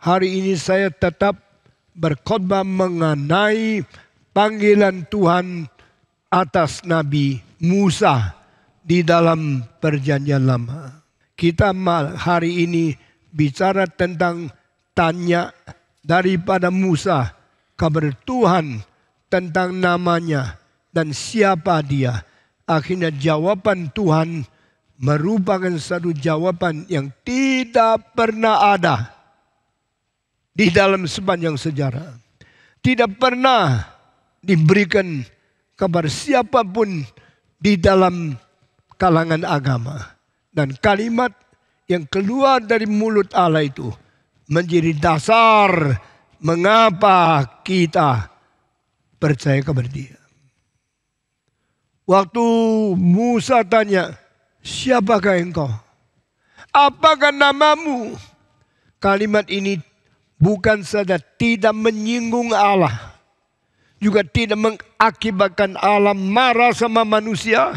hari ini saya tetap berkhotbah mengenai panggilan Tuhan atas Nabi Musa di dalam Perjanjian Lama. Kita hari ini bicara tentang tanya daripada Musa kepada Tuhan tentang namanya dan siapa dia. Akhirnya jawaban Tuhan merupakan satu jawaban yang tidak pernah ada di dalam sepanjang sejarah. Tidak pernah diberikan kepada siapapun di dalam kalangan agama. Dan kalimat yang keluar dari mulut Allah itu menjadi dasar mengapa kita percaya kepada Dia. Waktu Musa tanya, siapakah engkau? Apakah namamu? Kalimat ini bukan saja tidak menyinggung Allah, juga tidak mengakibatkan Allah marah sama manusia.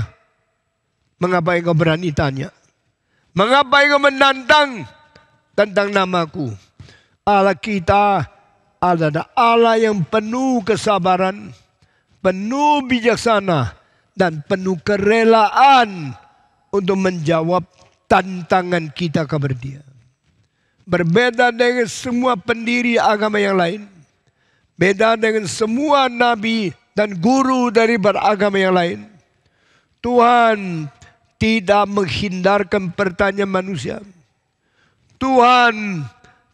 Mengapa engkau berani tanya? Mengapa engkau menantang tentang namaku? Allah kita adalah Allah yang penuh kesabaran, penuh bijaksana, dan penuh kerelaan untuk menjawab tantangan kita kepada Dia. Berbeda dengan semua pendiri agama yang lain. Beda dengan semua nabi dan guru dari beragama yang lain. Tuhan tidak menghindarkan pertanyaan manusia. Tuhan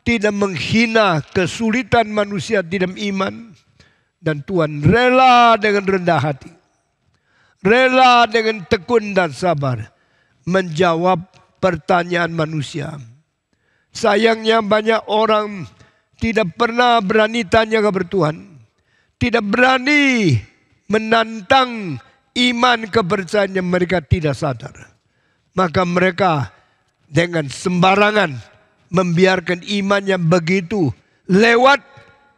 tidak menghina kesulitan manusia dalam iman. Dan Tuhan rela dengan rendah hati, rela dengan tekun dan sabar menjawab pertanyaan manusia. Sayangnya banyak orang tidak pernah berani tanya kepada Tuhan. Tidak berani menantang iman kepercayaan yang mereka tidak sadar. Maka mereka dengan sembarangan membiarkan iman yang begitu lewat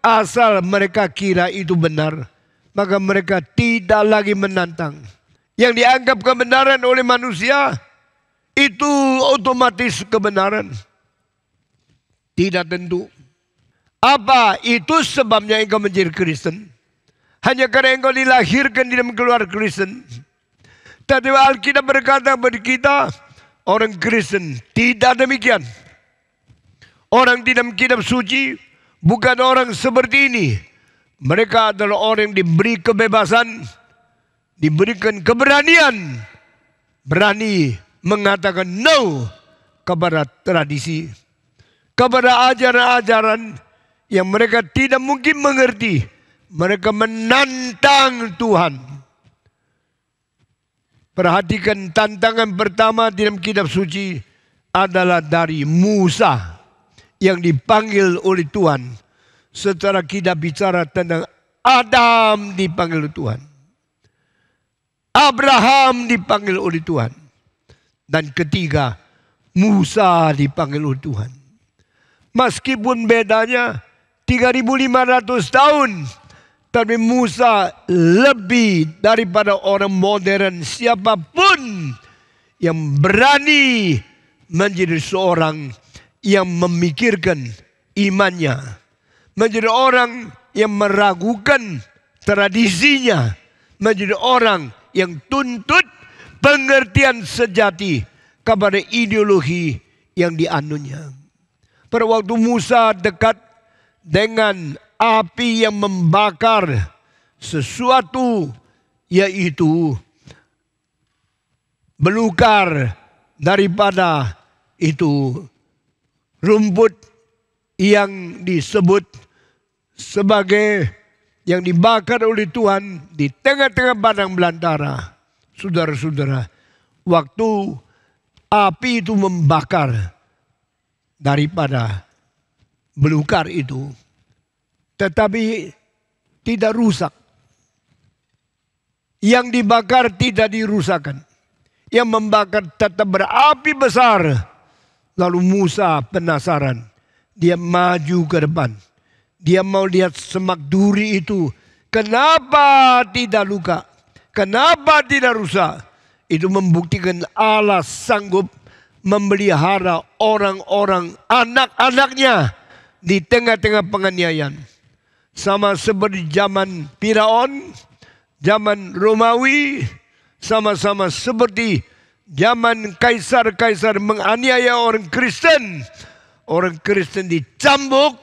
asal mereka kira itu benar. Maka mereka tidak lagi menantang. Yang dianggap kebenaran oleh manusia itu otomatis kebenaran. Tidak tentu. Apa itu sebabnya engkau menjadi Kristen? Hanya karena engkau dilahirkan di dalam keluarga Kristen. Tadi Alkitab berkata kepada kita, orang Kristen tidak demikian. Orang di dalam kitab suci bukan orang seperti ini. Mereka adalah orang yang diberi kebebasan, diberikan keberanian, berani mengatakan no kepada tradisi, kepada ajaran-ajaran yang mereka tidak mungkin mengerti. Mereka menantang Tuhan. Perhatikan tantangan pertama di dalam kitab suci adalah dari Musa yang dipanggil oleh Tuhan. Setelah kita bicara tentang Adam dipanggil oleh Tuhan, Abraham dipanggil oleh Tuhan, dan ketiga Musa dipanggil oleh Tuhan. Meskipun bedanya 3.500 tahun, tapi Musa lebih daripada orang modern siapapun yang berani menjadi seorang yang memikirkan imannya, menjadi orang yang meragukan tradisinya, menjadi orang yang tuntut pengertian sejati kepada ideologi yang dianunya. Pada waktu Musa dekat dengan api yang membakar sesuatu, yaitu belukar daripada itu rumput yang disebut sebagai yang dibakar oleh Tuhan di tengah-tengah padang belantara. Saudara-saudara, waktu api itu membakar daripada belukar itu, tetapi tidak rusak. Yang dibakar tidak dirusakkan. Yang membakar tetap berapi besar. Lalu Musa penasaran. Dia maju ke depan. Dia mau lihat semak duri itu. Kenapa tidak luka? Kenapa tidak rusak? Itu membuktikan Allah sanggup memelihara orang-orang, anak-anaknya di tengah-tengah penganiayaan. Sama seperti zaman Firaun, zaman Romawi, sama-sama seperti zaman kaisar-kaisar menganiaya orang Kristen. Orang Kristen dicambuk,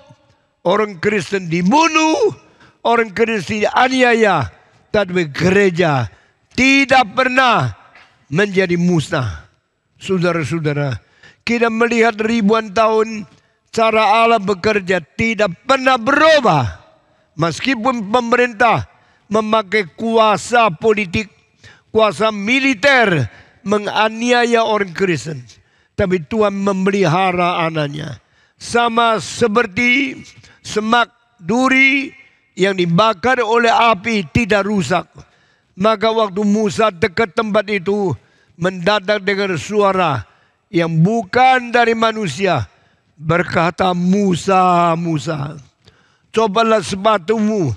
orang Kristen dibunuh, orang Kristen dianiaya. Tapi gereja tidak pernah menjadi musnah. Saudara-saudara, kita melihat ribuan tahun cara Allah bekerja tidak pernah berubah. Meskipun pemerintah memakai kuasa politik, kuasa militer menganiaya orang Kristen, tapi Tuhan memelihara anaknya. Sama seperti semak duri yang dibakar oleh api tidak rusak. Maka waktu Musa dekat tempat itu, mendadak dengan suara yang bukan dari manusia, berkata, Musa, Musa, cobalah sepatumu,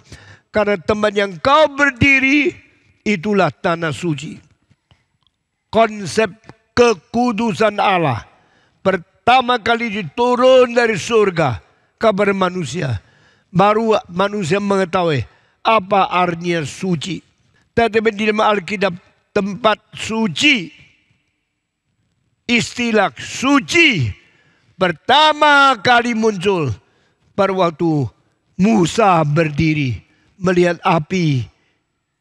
karena tempat yang kau berdiri itulah tanah suci. Konsep kekudusan Allah pertama kali diturun dari surga kepada manusia. Baru manusia mengetahui apa artinya suci. Tetapi di dalam Alkitab, tempat suci, istilah suci pertama kali muncul pada waktu Musa berdiri melihat api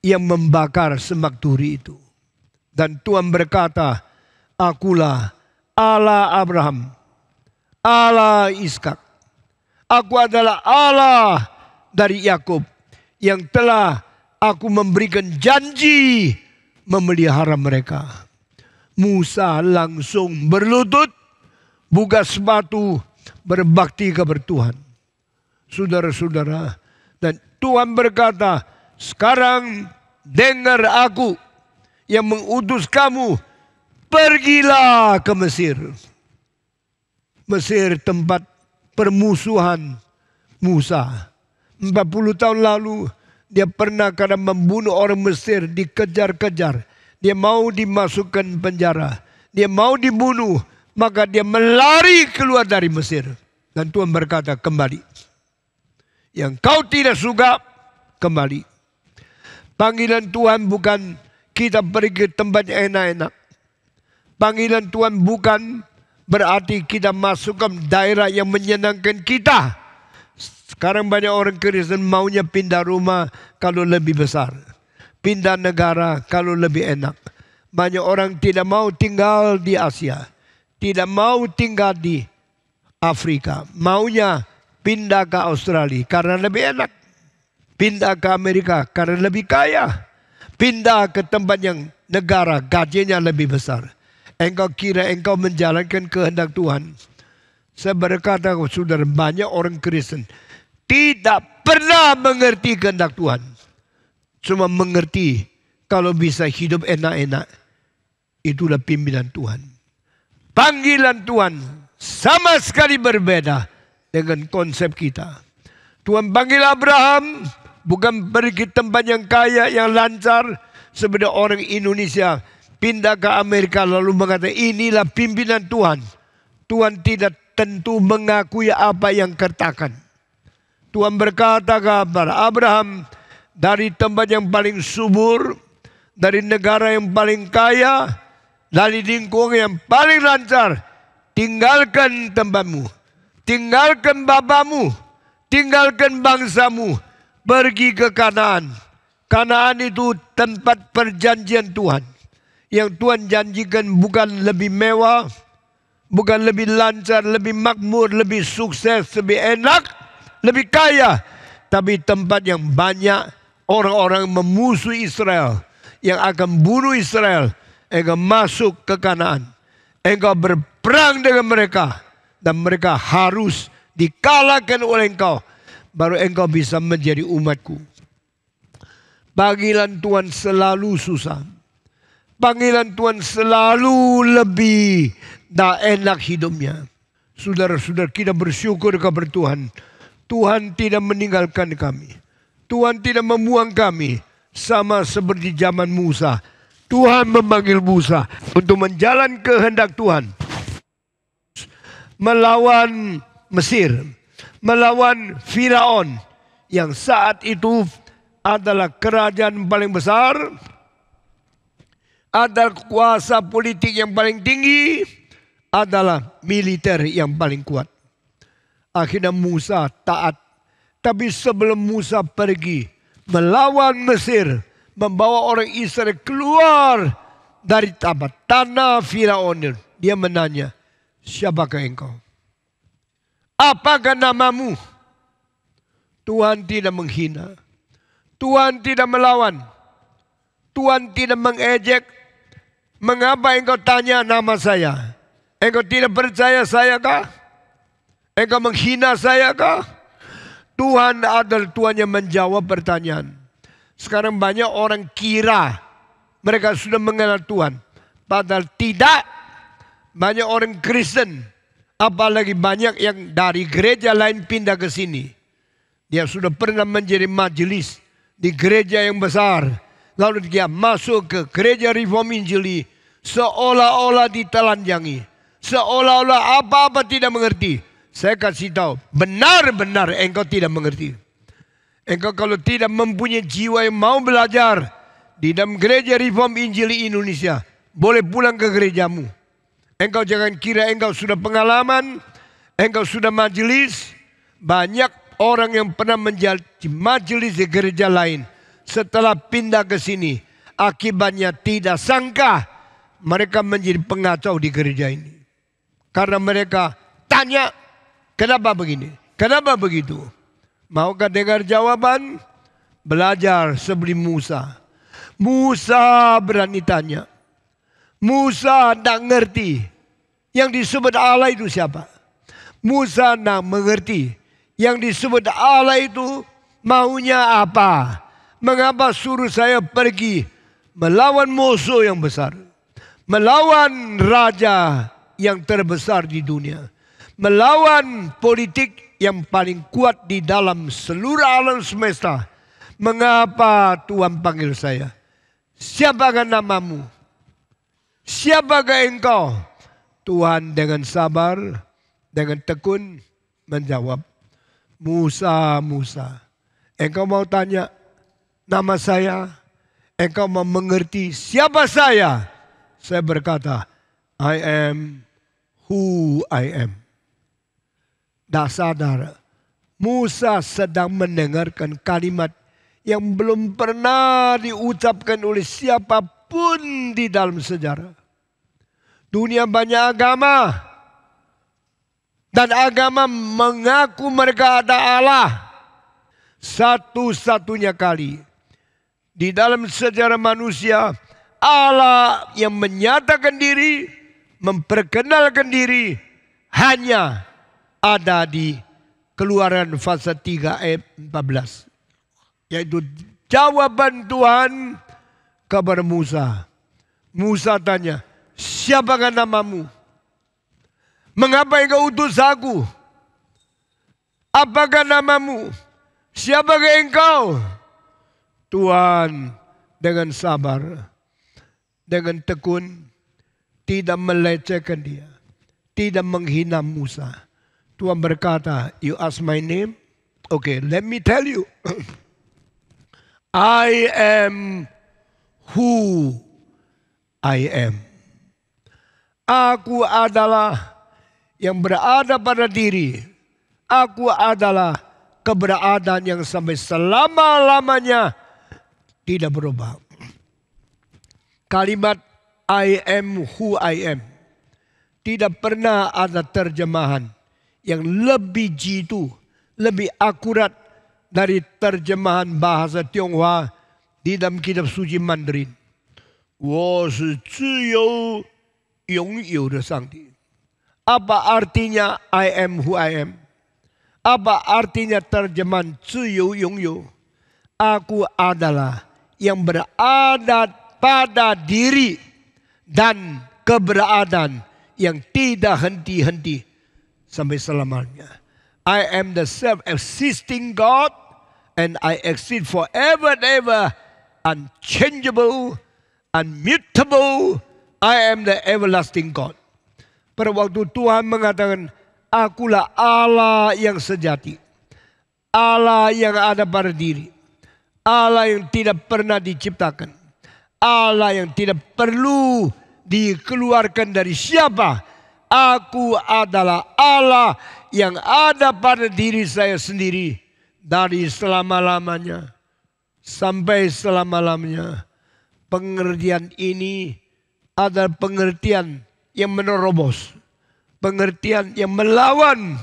yang membakar semak duri itu. Dan Tuhan berkata, akulah Allah Abraham, Allah Ishak. Aku adalah Allah dari Yakub yang telah aku memberikan janji memelihara mereka. Musa langsung berlutut, buka sepatu, berbakti kepada Tuhan. Saudara-saudara, dan Tuhan berkata, sekarang dengar aku yang mengutus kamu, pergilah ke Mesir. Mesir tempat permusuhan Musa. 40 tahun lalu dia pernah karena membunuh orang Mesir dikejar-kejar. Dia mau dimasukkan penjara. Dia mau dibunuh. Maka dia melari keluar dari Mesir. Dan Tuhan berkata, kembali. Yang kau tidak suka, kembali. Panggilan Tuhan bukan kita pergi ke tempat yang enak-enak. Panggilan Tuhan bukan berarti kita masuk ke daerah yang menyenangkan kita. Sekarang banyak orang Kristen maunya pindah rumah kalau lebih besar. Pindah negara kalau lebih enak. Banyak orang tidak mau tinggal di Asia. Tidak mau tinggal di Afrika. Maunya pindah ke Australia karena lebih enak. Pindah ke Amerika karena lebih kaya. Pindah ke tempat yang negara gajinya lebih besar. Engkau kira engkau menjalankan kehendak Tuhan. Saya berkata kepada saudara, banyak orang Kristen tidak pernah mengerti kehendak Tuhan. Cuma mengerti kalau bisa hidup enak-enak. Itulah pimpinan Tuhan. Panggilan Tuhan sama sekali berbeda dengan konsep kita. Tuhan panggil Abraham bukan pergi ke tempat yang kaya, yang lancar. Seperti orang Indonesia pindah ke Amerika lalu mengatakan inilah pimpinan Tuhan. Tuhan tidak tentu mengakui apa yang katakan. Tuhan berkata kepada Abraham, dari tempat yang paling subur, dari negara yang paling kaya, dari lingkungan yang paling lancar, tinggalkan tempatmu, tinggalkan bapamu, tinggalkan bangsamu, pergi ke Kanaan. Kanaan itu tempat perjanjian Tuhan. Yang Tuhan janjikan bukan lebih mewah, bukan lebih lancar, lebih makmur, lebih sukses, lebih enak, lebih kaya. Tapi tempat yang banyak orang-orang memusuhi Israel, yang akan bunuh Israel. Engkau masuk ke Kanaan. Engkau berperang dengan mereka. Dan mereka harus dikalahkan oleh engkau. Baru engkau bisa menjadi umatku. Panggilan Tuhan selalu susah. Panggilan Tuhan selalu lebih tak enak hidupnya. Saudara-saudara, kita bersyukur kepada Tuhan. Tuhan tidak meninggalkan kami. Tuhan tidak membuang kami. Sama seperti zaman Musa. Tuhan memanggil Musa untuk menjalankan kehendak Tuhan. Melawan Mesir. melawan Firaun yang saat itu adalah kerajaan paling besar, adalah kuasa politik yang paling tinggi, adalah militer yang paling kuat. Akhirnya Musa taat. Tapi sebelum Musa pergi melawan Mesir, membawa orang Israel keluar dari tanah Firaun, dia menanya, siapakah engkau? Apakah namamu? Tuhan tidak menghina. Tuhan tidak melawan. Tuhan tidak mengejek. Mengapa engkau tanya nama saya? Engkau tidak percaya saya kah? Engkau menghina saya kah? Tuhan adalah Tuhan yang menjawab pertanyaan. Sekarang banyak orang kira mereka sudah mengenal Tuhan. Padahal tidak. Banyak orang Kristen, apalagi banyak yang dari gereja lain pindah ke sini. Dia sudah pernah menjadi majelis di gereja yang besar. Lalu dia masuk ke gereja Reform Injili. Seolah-olah ditelanjangi. Seolah-olah apa-apa tidak mengerti. Saya kasih tahu, benar-benar engkau tidak mengerti. Engkau kalau tidak mempunyai jiwa yang mau belajar di dalam gereja Reform Injili Indonesia, boleh pulang ke gerejamu. Engkau jangan kira engkau sudah pengalaman, engkau sudah majelis. Banyak orang yang pernah menjadi majelis di gereja lain, setelah pindah ke sini, akibatnya tidak sangka mereka menjadi pengacau di gereja ini. Karena mereka tanya, kenapa begini? Kenapa begitu? Maukah dengar jawaban? Belajar sebelum Musa. Musa berani tanya. Musa tidak ngerti yang disebut Allah itu siapa. Musa tidak mengerti yang disebut Allah itu maunya apa. Mengapa suruh saya pergi melawan musuh yang besar. Melawan raja yang terbesar di dunia. Melawan politik yang paling kuat di dalam seluruh alam semesta. Mengapa Tuhan panggil saya? Siapakah namamu? Siapakah engkau? Tuhan dengan sabar, dengan tekun menjawab. Musa, Musa, engkau mau tanya nama saya? Engkau mau mengerti siapa saya? Saya berkata, I am who I am. Dah sadar, Musa sedang mendengarkan kalimat yang belum pernah diucapkan oleh siapapun di dalam sejarah. Dunia banyak agama. Dan agama mengaku mereka ada Allah. Satu-satunya kali di dalam sejarah manusia, Allah yang menyatakan diri, memperkenalkan diri, hanya ada di Keluaran pasal 3 ayat 14. Yaitu jawaban Tuhan kepada Musa. Musa tanya, siapakah namamu? Mengapa engkau utus aku? Apakah namamu? Siapakah engkau? Tuhan dengan sabar, dengan tekun, tidak melecehkan dia, tidak menghina Musa. Tuhan berkata, you ask my name? Okay, let me tell you. I am who I am. Aku adalah yang berada pada diri. Aku adalah keberadaan yang sampai selama-lamanya tidak berubah. Kalimat I am who I am. Tidak pernah ada terjemahan yang lebih jitu, lebih akurat dari terjemahan bahasa Tionghoa di dalam kitab suci Mandarin. 我是自由拥有的上帝. Apa artinya I am who I am? Apa artinya terjemahan 自由拥有? Aku adalah yang berada pada diri dan keberadaan yang tidak henti-henti sampai selamanya. I am the self-existing God and I exist forever and ever, unchangeable, unmutable. I am the everlasting God. Pada waktu Tuhan mengatakan, akulah Allah yang sejati. Allah yang ada pada diri. Allah yang tidak pernah diciptakan. Allah yang tidak perlu dikeluarkan dari siapa. Aku adalah Allah yang ada pada diri saya sendiri. Dari selama-lamanya sampai selama-lamanya. Pengertian ini adalah pengertian yang menerobos. Pengertian yang melawan.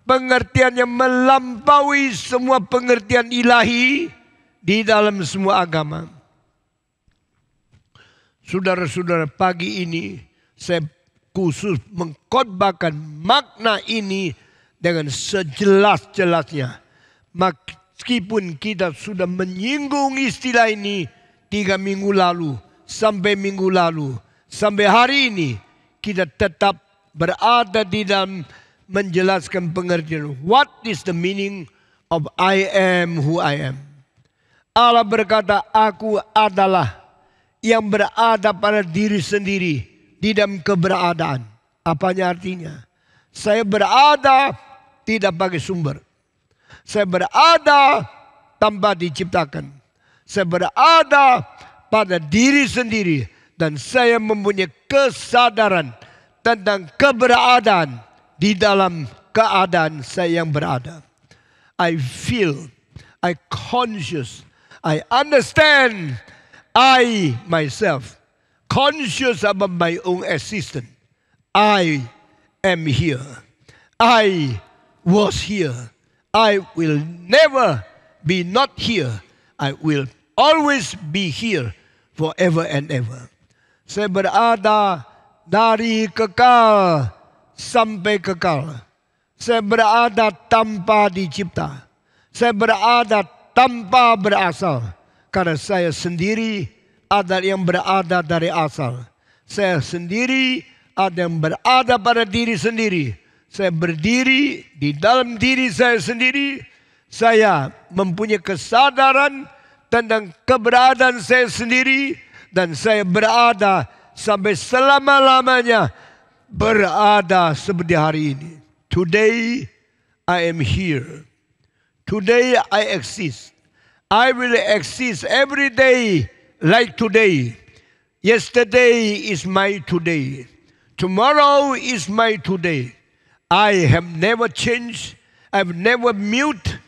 Pengertian yang melampaui semua pengertian ilahi di dalam semua agama. Saudara-saudara, pagi ini saya khusus mengkhotbahkan makna ini dengan sejelas-jelasnya. Meskipun kita sudah menyinggung istilah ini 3 minggu lalu, sampai minggu lalu, sampai hari ini, kita tetap berada di dalam menjelaskan pengertian. What is the meaning of I am who I am? Allah berkata, aku adalah yang berada pada diri sendiri di dalam keberadaan. Apanya artinya? Saya berada tidak pakai sumber. Saya berada tanpa diciptakan. Saya berada pada diri sendiri. Dan saya mempunyai kesadaran tentang keberadaan di dalam keadaan saya yang berada. I feel, I conscious, I understand, I myself conscious about my own existence. I am here. I was here. I will never be not here. I will always be here forever and ever. Saya berada dari kekal sampai kekal. Saya berada tanpa dicipta. Saya berada tanpa berasal. Karena saya sendiri ada yang berada dari asal. Saya sendiri ada yang berada pada diri sendiri. Saya berdiri di dalam diri saya sendiri. Saya mempunyai kesadaran tentang keberadaan saya sendiri. Dan saya berada sampai selama-lamanya. Berada seperti hari ini. Today I am here. Today I exist. I will exist every day like today. Yesterday is my today. Tomorrow is my today. I have never changed. I've never mute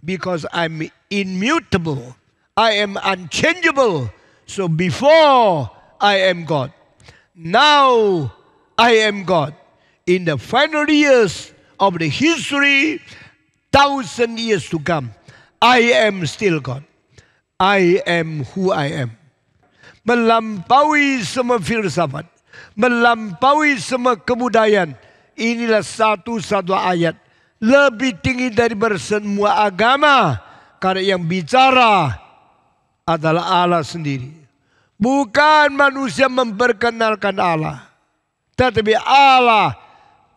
because I'm immutable. I am unchangeable. So before I am God. Now I am God. In the final years of the history, 1,000 years to come, I am still God. I am who I am. Melampaui semua filsafat, melampaui semua kebudayaan. Inilah satu-satu ayat lebih tinggi daripada semua agama. Karena yang bicara adalah Allah sendiri. Bukan manusia memperkenalkan Allah. Tetapi Allah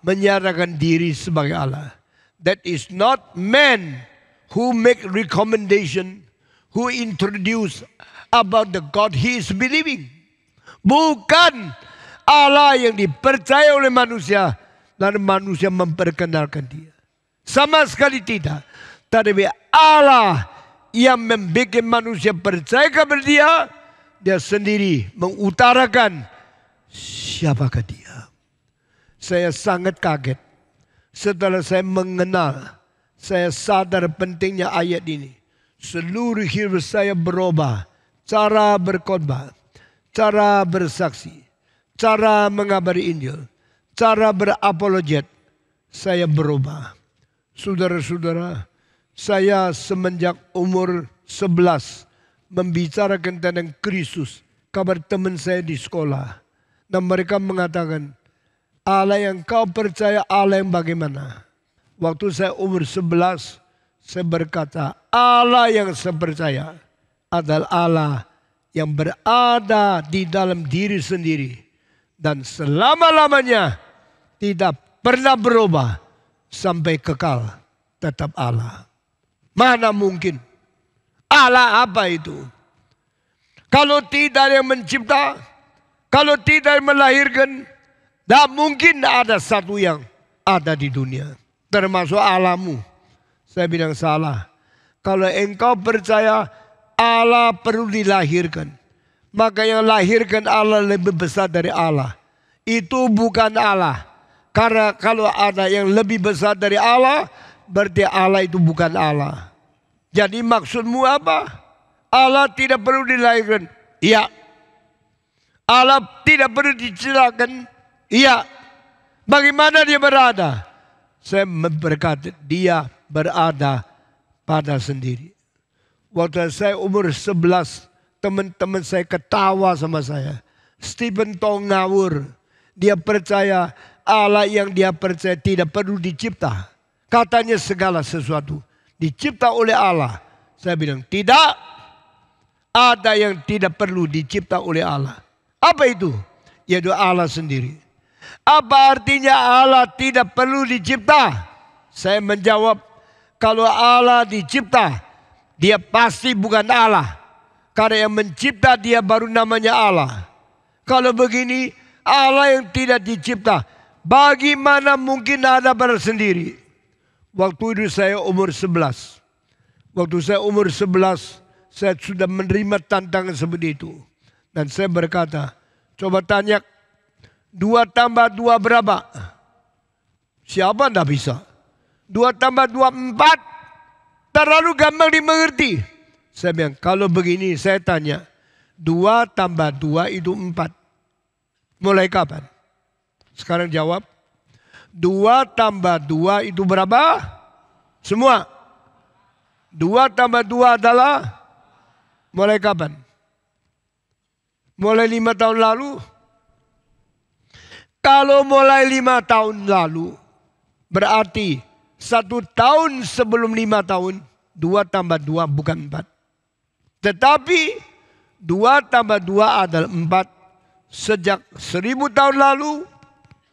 menyatakan diri sebagai Allah. That is not man who make recommendation, who introduce about the God he is believing. Bukan Allah yang dipercaya oleh manusia, lalu manusia memperkenalkan dia. Sama sekali tidak. Tetapi Allah yang membuat manusia percaya kepada dia, dia sendiri mengutarakan siapakah dia. Saya sangat kaget setelah saya mengenal, saya sadar pentingnya ayat ini. Seluruh hidup saya berubah. Cara berkhotbah, cara bersaksi, cara mengabari Injil, cara berapologet, saya berubah. Saudara-saudara, saya semenjak umur 11 membicarakan tentang Kristus. Kabar teman saya di sekolah. Dan mereka mengatakan, Allah yang kau percaya Allah yang bagaimana? Waktu saya umur 11, saya berkata, Allah yang saya percaya adalah Allah yang berada di dalam diri sendiri. Dan selama-lamanya tidak pernah berubah sampai kekal. Tetap Allah. Mana mungkin? Allah apa itu? Kalau tidak yang mencipta, kalau tidak yang melahirkan, tak mungkin ada satu yang ada di dunia. Termasuk Allahmu. Saya bilang salah. Kalau engkau percaya Allah perlu dilahirkan, maka yang lahirkan Allah lebih besar dari Allah. Itu bukan Allah. Karena kalau ada yang lebih besar dari Allah, berarti Allah itu bukan Allah. Jadi maksudmu apa? Allah tidak perlu dilahirkan. Iya. Allah tidak perlu diciptakan. Iya. Bagaimana dia berada? Saya berkata, dia berada pada sendiri. Waktu saya umur 11, teman-teman saya ketawa sama saya. Stephen Tong ngawur. Dia percaya Allah yang dia percaya tidak perlu dicipta. Katanya segala sesuatu dicipta oleh Allah. Saya bilang tidak. Ada yang tidak perlu dicipta oleh Allah. Apa itu? Yaitu Allah sendiri. Apa artinya Allah tidak perlu dicipta? Saya menjawab, kalau Allah dicipta, dia pasti bukan Allah. Karena yang mencipta dia baru namanya Allah. Kalau begini, Allah yang tidak dicipta, bagaimana mungkin ada bersendiri? Waktu itu saya umur 11. Waktu saya umur 11, saya sudah menerima tantangan seperti itu. Dan saya berkata, coba tanya, 2 tambah 2 berapa? Siapa tidak bisa? 2 tambah 2, 4. Terlalu gampang dimengerti. Saya bilang, kalau begini saya tanya, 2 tambah 2 itu 4. Mulai kapan? Sekarang jawab. 2 tambah 2 itu berapa? Semua. 2 tambah 2 adalah mulai kapan? Mulai 5 tahun lalu? Kalau mulai 5 tahun lalu, berarti 1 tahun sebelum 5 tahun, 2 tambah 2 bukan 4. Tetapi 2 tambah 2 adalah 4. Sejak 1000 tahun lalu,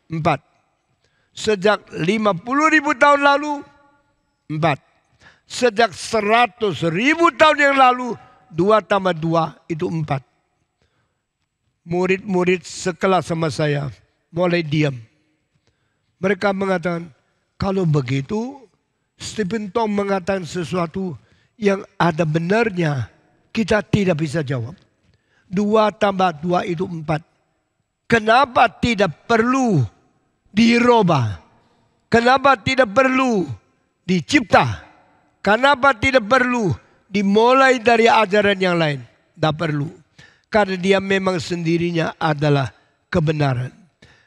4. Sejak 50.000 tahun lalu, 4. Sejak 100.000 tahun yang lalu, 2 tambah 2 itu 4. Murid-murid sekelas sama saya mulai diam. Mereka mengatakan, kalau begitu Stephen Tong mengatakan sesuatu yang ada benarnya, kita tidak bisa jawab. 2 tambah 2 itu 4. Kenapa tidak perlu dirubah? Kenapa tidak perlu dicipta? Kenapa tidak perlu dimulai dari ajaran yang lain? Tidak perlu. Karena dia memang sendirinya adalah kebenaran.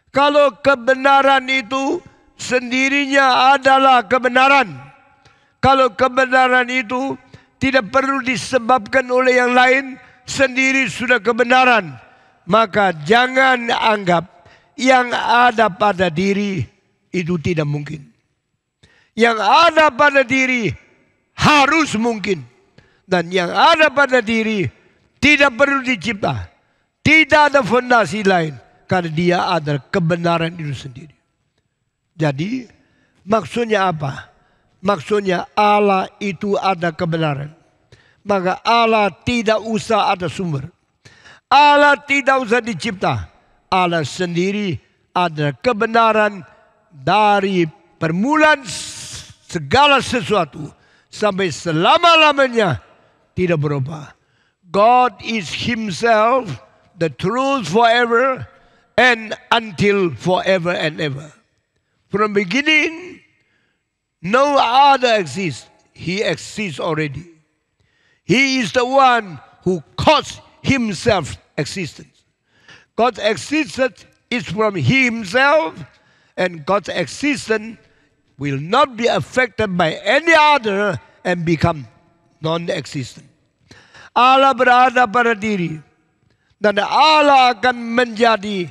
Kalau kebenaran itu sendirinya adalah kebenaran. Kalau kebenaran itu tidak perlu disebabkan oleh yang lain, sendiri sudah kebenaran, maka jangan anggap yang ada pada diri itu tidak mungkin. Yang ada pada diri harus mungkin. Dan yang ada pada diri tidak perlu dicipta. Tidak ada fondasi lain. Karena dia adalah kebenaran itu sendiri. Jadi maksudnya apa? Maksudnya Allah itu ada kebenaran. Maka Allah tidak usah ada sumber. Allah tidak usah dicipta. Allah sendiri ada kebenaran dari permulaan segala sesuatu sampai selama-lamanya tidak berubah. God is Himself, the truth forever and until forever and ever. From beginning, no other exists. He exists already. He is the one who caused Himself existence. God's existence is from He Himself, and God's existence will not be affected by any other and become non-existent. Allah berada pada diri, dan Allah akan menjadi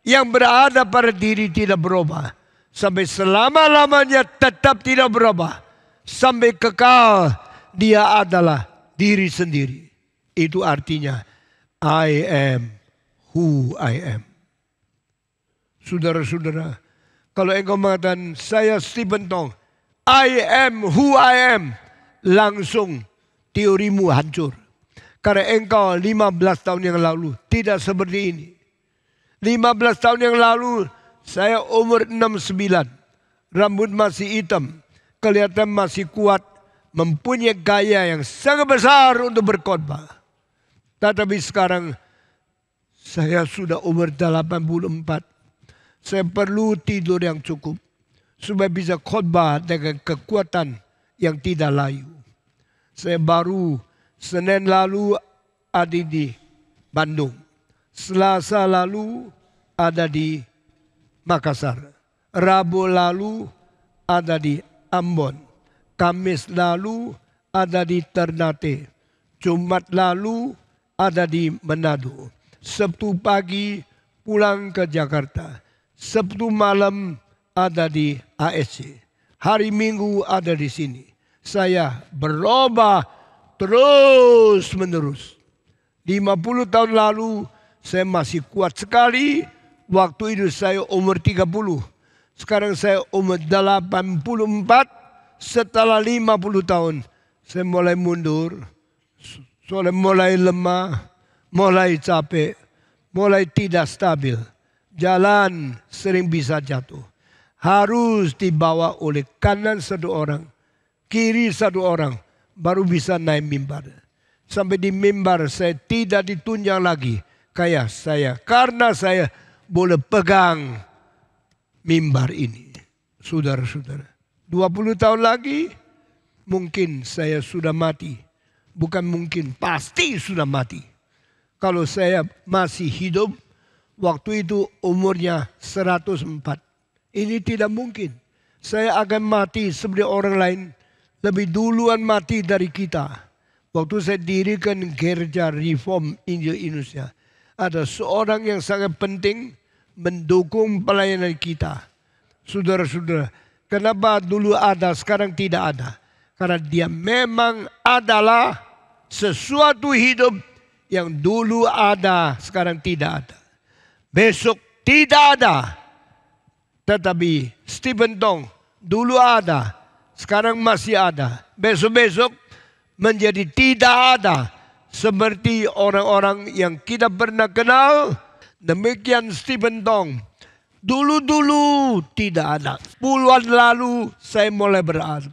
yang berada pada diri tidak berubah. Sampai selama-lamanya tetap tidak berubah. Sampai kekal dia adalah diri sendiri. Itu artinya I am who I am. Saudara-saudara, kalau engkau mengatakan saya Stephen Tong, I am who I am, langsung teorimu hancur. Karena engkau 15 tahun yang lalu tidak seperti ini. 15 tahun yang lalu saya umur 69. rambut masih hitam, kelihatan masih kuat, mempunyai gaya yang sangat besar untuk berkhotbah. Tetapi sekarang saya sudah umur 84. Saya perlu tidur yang cukup supaya bisa khotbah dengan kekuatan yang tidak layu. Saya baru Senin lalu ada di Bandung. Selasa lalu ada di Makassar. Rabu lalu ada di Ambon. Kamis lalu ada di Ternate. Jumat lalu ada di Manado. Sabtu pagi pulang ke Jakarta. Sabtu malam ada di ASC. Hari Minggu ada di sini. Saya berubah terus menerus. 50 tahun lalu saya masih kuat sekali. Waktu itu saya umur 30. Sekarang saya umur 84. Setelah 50 tahun saya mulai mundur. Soalnya mulai lemah, mulai capek, mulai tidak stabil. Jalan sering bisa jatuh. Harus dibawa oleh kanan satu orang, kiri satu orang, baru bisa naik mimbar. Sampai di mimbar saya tidak ditunjang lagi kayak saya. Karena saya boleh pegang mimbar ini. Saudara-saudara, 20 tahun lagi mungkin saya sudah mati. Bukan mungkin, pasti sudah mati. Kalau saya masih hidup, waktu itu umurnya 104. Ini tidak mungkin. Saya akan mati seperti orang lain. Lebih duluan mati dari kita. Waktu saya dirikan gereja Reform Indonesia. Ada seorang yang sangat penting mendukung pelayanan kita. Saudara-saudara, kenapa dulu ada, sekarang tidak ada? Karena dia memang adalah sesuatu hidup yang dulu ada, sekarang tidak ada. Besok tidak ada. Tetapi Stephen Tong dulu ada, sekarang masih ada. Besok-besok menjadi tidak ada. Seperti orang-orang yang kita pernah kenal. Demikian Stephen Tong. Dulu-dulu tidak ada. Puluhan lalu saya mulai berada.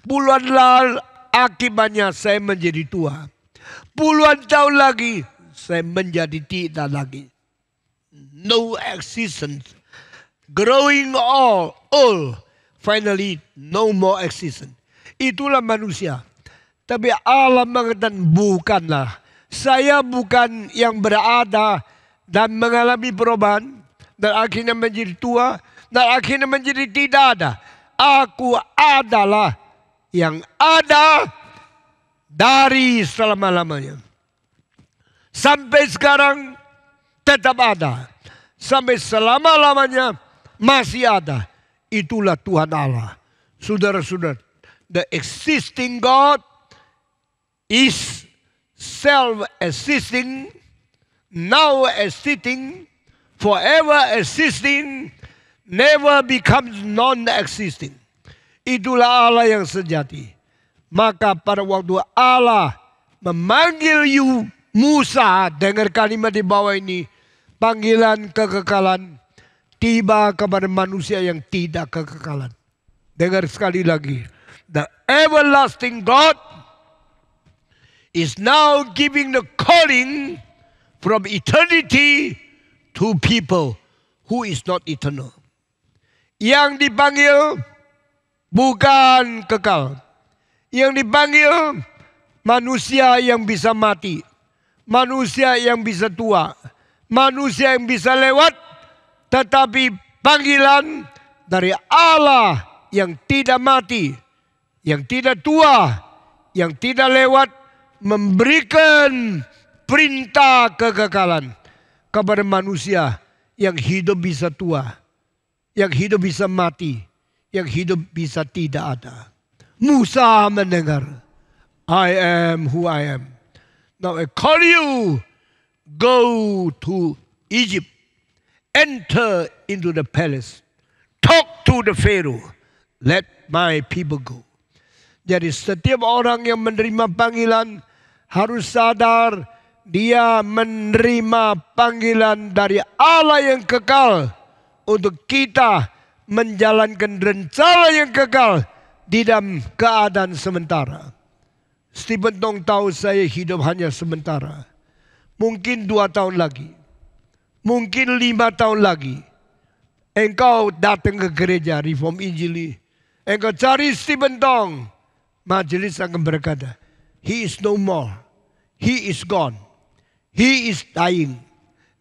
Puluhan lalu akibatnya saya menjadi tua. Puluhan tahun lagi saya menjadi tidak lagi. No existence. Growing old. Finally no more existence. Itulah manusia. Tapi Allah mengatakan bukanlah. Saya bukan yang berada dan mengalami perubahan. Dan akhirnya menjadi tua. Dan akhirnya menjadi tidak ada. Aku adalah yang ada dari selama-lamanya. Sampai sekarang tetap ada. Sampai selama-lamanya masih ada. Itulah Tuhan Allah. Saudara-saudara, the existing God is self-existing, now existing, forever existing, never becomes non-existing. Itulah Allah yang sejati. Maka pada waktu Allah memanggil Musa, dengar kalimat di bawah ini, panggilan kekekalan tiba kepada manusia yang tidak kekekalan. Dengar sekali lagi. The everlasting God is now giving the calling from eternity to people who is not eternal. Yang dipanggil bukan kekal. Yang dipanggil manusia yang bisa mati. Manusia yang bisa tua. Manusia yang bisa lewat. Tetapi panggilan dari Allah yang tidak mati. Yang tidak tua. Yang tidak lewat. Memberikan perintah kekekalan kepada manusia yang hidup bisa tua. Yang hidup bisa mati. Yang hidup bisa tidak ada. Musa mendengar. I am who I am. Now I call you. Go to Egypt. Enter into the palace. Talk to the Pharaoh. Let my people go. Jadi setiap orang yang menerima panggilan harus sadar dia menerima panggilan dari Allah yang kekal untuk kita menjalankan rencana yang kekal di dalam keadaan sementara. Stephen Tong tahu saya hidup hanya sementara. Mungkin 2 tahun lagi. Mungkin 5 tahun lagi. Engkau datang ke gereja Reform Injili. Engkau cari Stephen Tong. Majelis akan berkata, he is no more. He is gone. He is dying.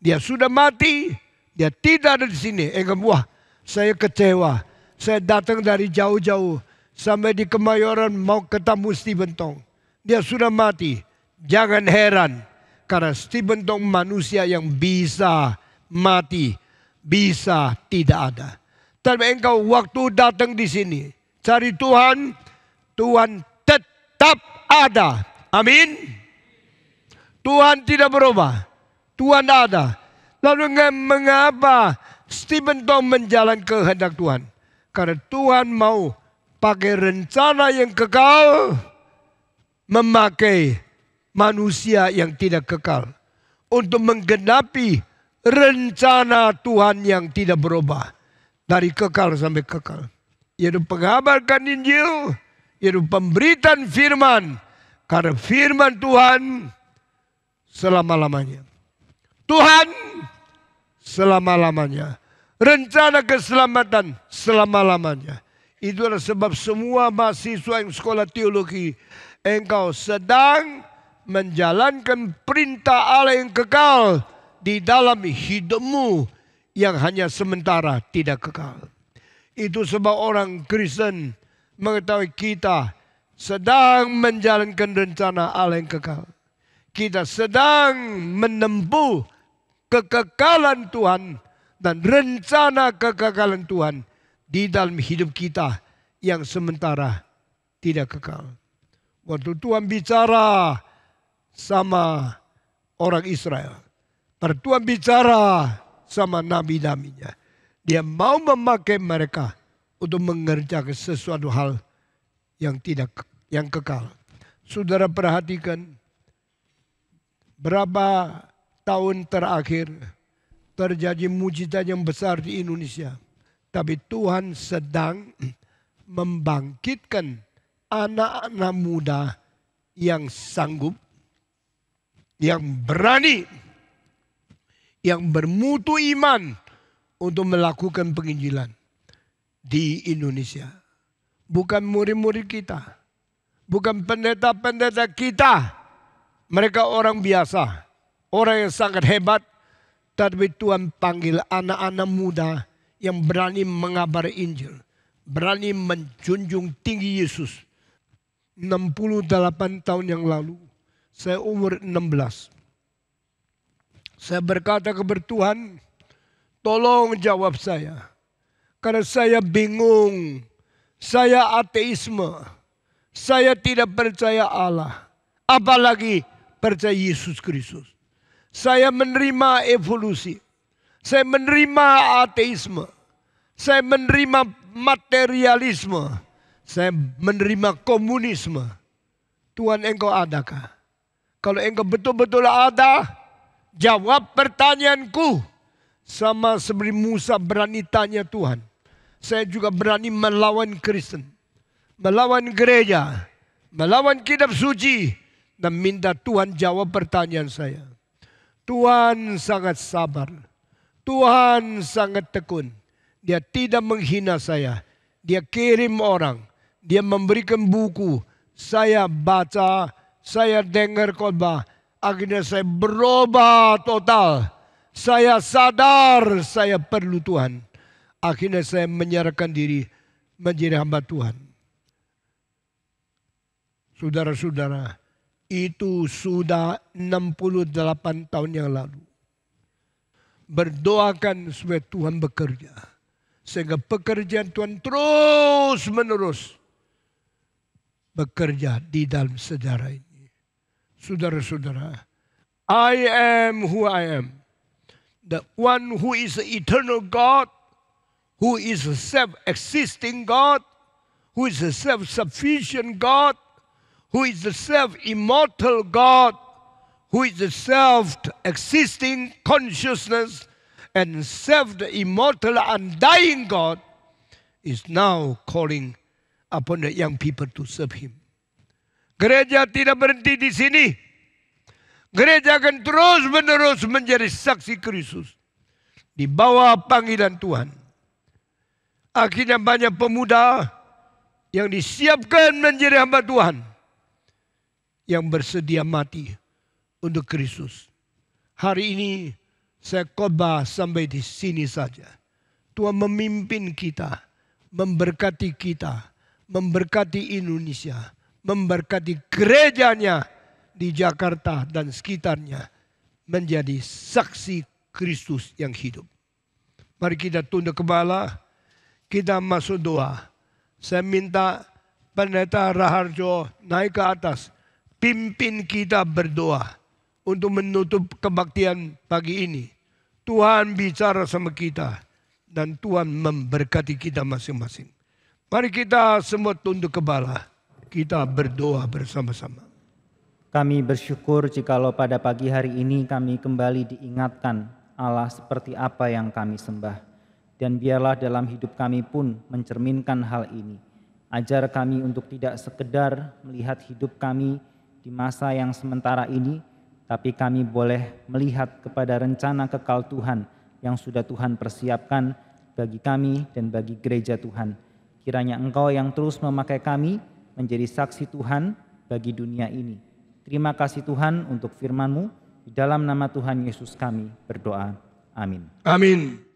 Dia sudah mati. Dia tidak ada di sini. Engkau, wah, saya kecewa. Saya datang dari jauh-jauh. Sampai di Kemayoran mau ketemu Stephen Tong. Dia sudah mati. Jangan heran. Karena Stephen Tong manusia yang bisa mati. Bisa tidak ada. Tapi engkau waktu datang di sini. Cari Tuhan. Tuhan tetap ada. Amin. Tuhan tidak berubah. Tuhan ada. Lalu mengapa Stephen Tong menjalankan kehendak Tuhan? Karena Tuhan mau pakai rencana yang kekal, memakai manusia yang tidak kekal untuk menggenapi rencana Tuhan yang tidak berubah dari kekal sampai kekal. Yaitu pengabarkan Injil, yaitu pemberitaan firman, karena firman Tuhan selama-lamanya. Tuhan selama-lamanya. Rencana keselamatan selama-lamanya. Itu adalah sebab semua mahasiswa yang sekolah teologi, engkau sedang menjalankan perintah Allah yang kekal di dalam hidupmu yang hanya sementara, tidak kekal. Itu sebab orang Kristen mengetahui kita sedang menjalankan rencana Allah yang kekal. Kita sedang menempuh kekekalan Tuhan dan rencana kekekalan Tuhan di dalam hidup kita yang sementara tidak kekal. Waktu Tuhan bicara sama orang Israel, Tuhan bicara sama nabi-nabinya, dia mau memakai mereka untuk mengerjakan sesuatu hal yang kekal. Saudara perhatikan berapa tahun terakhir terjadi mujizat yang besar di Indonesia. Tapi Tuhan sedang membangkitkan anak-anak muda yang sanggup, yang berani, yang bermutu iman untuk melakukan penginjilan di Indonesia. Bukan murid-murid kita, bukan pendeta-pendeta kita. Mereka orang biasa, orang yang sangat hebat. Tapi Tuhan panggil anak-anak muda yang berani mengabari Injil, berani menjunjung tinggi Yesus. 68 tahun yang lalu, saya umur 16. Saya berkata kepada Tuhan, tolong jawab saya. Karena saya bingung, saya ateisme, saya tidak percaya Allah. Apalagi percaya Yesus Kristus. Saya menerima evolusi. Saya menerima ateisme. Saya menerima materialisme. Saya menerima komunisme. Tuhan, engkau adakah? Kalau engkau betul-betul ada, jawab pertanyaanku. Sama seperti Musa berani tanya Tuhan. Saya juga berani melawan Kristen. Melawan gereja. Melawan kitab suci. Dan minta Tuhan jawab pertanyaan saya. Tuhan sangat sabar. Tuhan sangat tekun. Dia tidak menghina saya. Dia kirim orang. Dia memberikan buku. Saya baca. Saya dengar khotbah. Akhirnya saya berubah total. Saya sadar saya perlu Tuhan. Akhirnya saya menyerahkan diri menjadi hamba Tuhan. Saudara-saudara, itu sudah 68 tahun yang lalu. Berdoakan supaya Tuhan bekerja. Sehingga pekerjaan Tuhan terus menerus bekerja di dalam sejarah ini. Saudara-saudara, I am who I am. The one who is the eternal God, who is a self-existing God, who is a self-sufficient God, who is the self-immortal God, who is the self-existing consciousness and self-immortal undying God, is now calling upon the young people to serve Him. Gereja tidak berhenti di sini. Gereja akan terus-menerus menjadi saksi Kristus di bawah panggilan Tuhan. Akhirnya banyak pemuda yang disiapkan menjadi hamba Tuhan, yang bersedia mati untuk Kristus. Hari ini saya khotbah sampai di sini saja. Tuhan memimpin kita, memberkati kita, memberkati Indonesia, memberkati gerejanya di Jakarta dan sekitarnya menjadi saksi Kristus yang hidup. Mari kita tunduk kepala, kita masuk doa. Saya minta Pendeta Raharjo naik ke atas, pimpin kita berdoa untuk menutup kebaktian pagi ini. Tuhan bicara sama kita dan Tuhan memberkati kita masing-masing. Mari kita semua tunduk kepala, kita berdoa bersama-sama. Kami bersyukur jikalau pada pagi hari ini kami kembali diingatkan Allah seperti apa yang kami sembah. Dan biarlah dalam hidup kami pun mencerminkan hal ini. Ajar kami untuk tidak sekedar melihat hidup kami di masa yang sementara ini, tapi kami boleh melihat kepada rencana kekal Tuhan yang sudah Tuhan persiapkan bagi kami dan bagi gereja Tuhan. Kiranya Engkau yang terus memakai kami menjadi saksi Tuhan bagi dunia ini. Terima kasih Tuhan untuk firman-Mu. Di dalam nama Tuhan Yesus kami berdoa. Amin. Amin.